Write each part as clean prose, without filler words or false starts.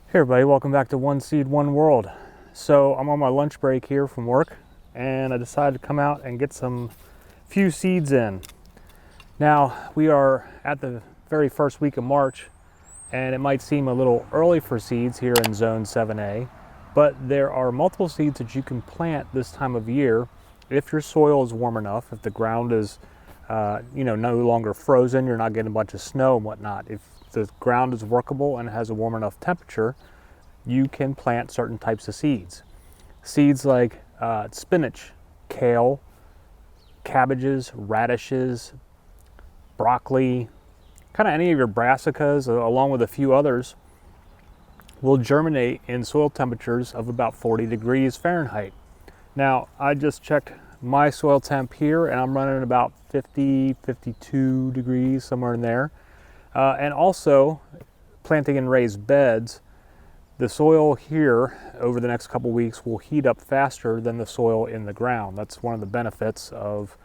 Hey everybody, welcome back to One Seed, One World. So I'm on my lunch break here from work and I decided to come out and get some few seeds in. Now we are at the very first week of March and it might seem a little early for seeds here in Zone 7A, but there are multiple seeds that you can plant this time of year if your soil is warm enough, if the ground is no longer frozen, you're not getting a bunch of snow and whatnot. If the ground is workable and has a warm enough temperature, you can plant certain types of seeds. Seeds like spinach, kale, cabbages, radishes, broccoli, kind of any of your brassicas, along with a few others, will germinate in soil temperatures of about 40 degrees Fahrenheit. Now, I just checked my soil temp here and I'm running about 50, 52 degrees, somewhere in there. And also, planting in raised beds, the soil here over the next couple weeks will heat up faster than the soil in the ground. That's one of the benefits of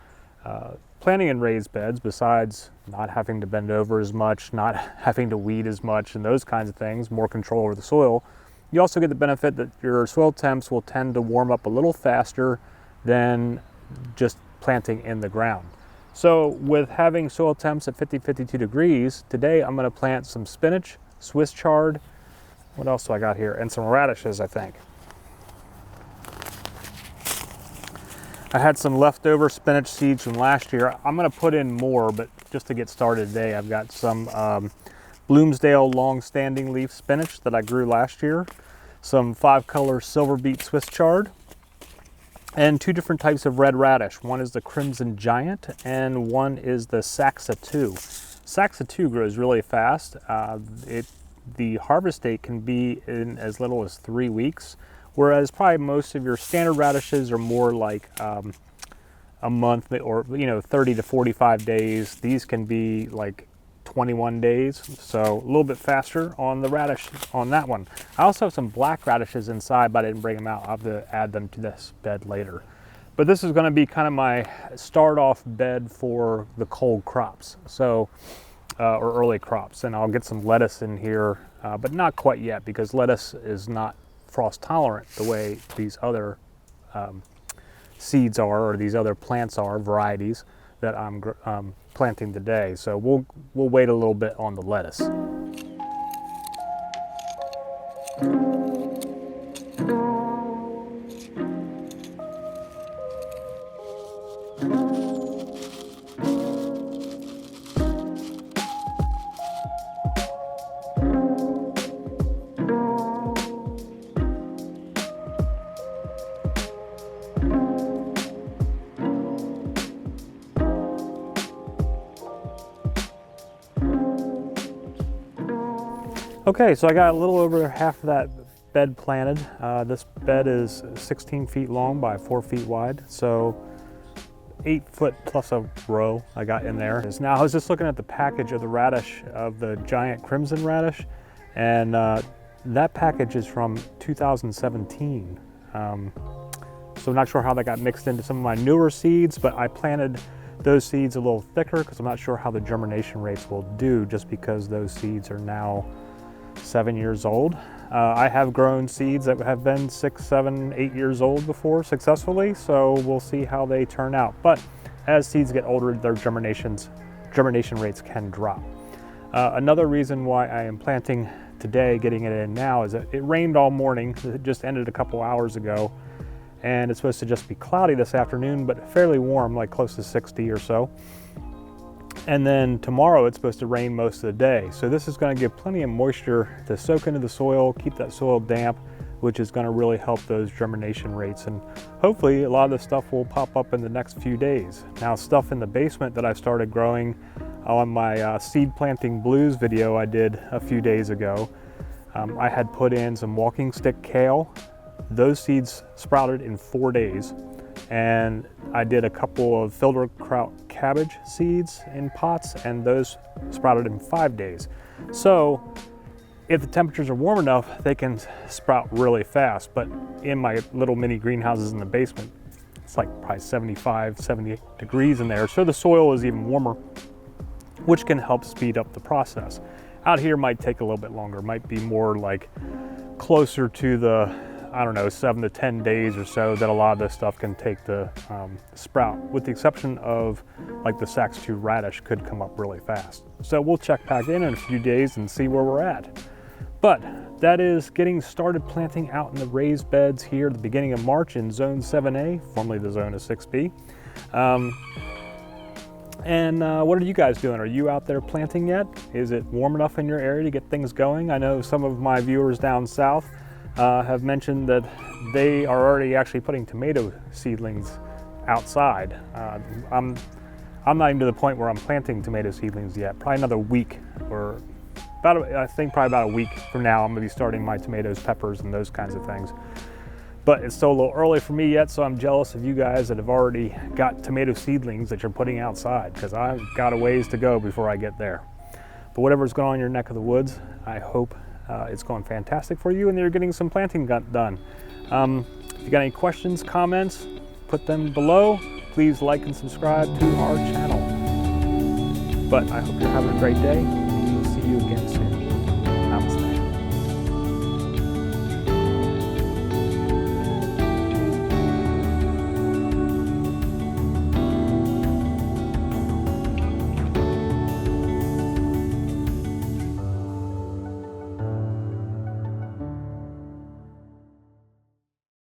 planting in raised beds, besides not having to bend over as much, not having to weed as much, and those kinds of things, more control over the soil. You also get the benefit that your soil temps will tend to warm up a little faster than just planting in the ground. So with having soil temps at 50, 52 degrees, today I'm going to plant some spinach, Swiss chard, what else do I got here? And some radishes, I think. I had some leftover spinach seeds from last year. I'm going to put in more, but just to get started today, I've got some Bloomsdale long-standing leaf spinach that I grew last year, some 5-color silver beet Swiss chard, and 2 different types of red radish. One is the Crimson Giant and one is the Saxa 2. Saxa 2 grows really fast. The harvest date can be in as little as 3 weeks, whereas probably most of your standard radishes are more like a month or 30 to 45 days. These can be like 21 days, so a little bit faster on the radish on that one. I also have some black radishes inside, but I didn't bring them out. I'll have to add them to this bed later. But this is going to be kind of my start off bed for the cold crops, so or early crops. And I'll get some lettuce in here, but not quite yet, because lettuce is not frost tolerant the way these other seeds are, or these other plants are, varieties that I'm planting today. So we'll wait a little bit on the lettuce. Okay, so I got a little over half of that bed planted. This bed is 16 feet long by 4 feet wide, so 8 foot plus a row I got in there. Now I was just looking at the package of the radish, of the giant crimson radish, and that package is from 2017. So I'm not sure how that got mixed into some of my newer seeds, but I planted those seeds a little thicker because I'm not sure how the germination rates will do, just because those seeds are now 7 years old. I have grown seeds that have been 6, 7, 8 years old before successfully, so we'll see how they turn out. But as seeds get older, their germination rates can drop. Another reason why I am planting today, getting it in now, is that it rained all morning. It just ended a couple hours ago, and it's supposed to just be cloudy this afternoon, but fairly warm, like close to 60 or so. And then tomorrow it's supposed to rain most of the day. So this is going to give plenty of moisture to soak into the soil, keep that soil damp, which is going to really help those germination rates. And hopefully a lot of the stuff will pop up in the next few days. Now, stuff in the basement that I started growing on my seed planting blues video I did a few days ago, I had put in some walking stick kale. Those seeds sprouted in 4 days. And I did a couple of filterkraut cabbage seeds in pots, and those sprouted in 5 days. So if the temperatures are warm enough, they can sprout really fast. But in my little mini greenhouses in the basement, it's like probably 75, 78 degrees in there. So the soil is even warmer, which can help speed up the process. Out here might take a little bit longer, might be more like closer to the, I don't know, 7 to 10 days or so that a lot of this stuff can take to sprout, with the exception of like the Sax 2 radish could come up really fast. So we'll check back in a few days and see where we're at. But that is getting started planting out in the raised beds here at the beginning of March in Zone 7A, formerly the Zone of 6B. What are you guys doing? Are you out there planting yet? Is it warm enough in your area to get things going? I know some of my viewers down south have mentioned that they are already actually putting tomato seedlings outside. I'm not even to the point where I'm planting tomato seedlings yet. Probably another week, or I think probably about a week from now, I'm gonna be starting my tomatoes, peppers, and those kinds of things. But it's still a little early for me yet, so I'm jealous of you guys that have already got tomato seedlings that you're putting outside, because I've got a ways to go before I get there. But whatever's going on in your neck of the woods, I hope it's going fantastic for you and you're getting some planting done. If you got any questions, comments, put them below. Please like and subscribe to our channel. But I hope you're having a great day. We'll see you again soon.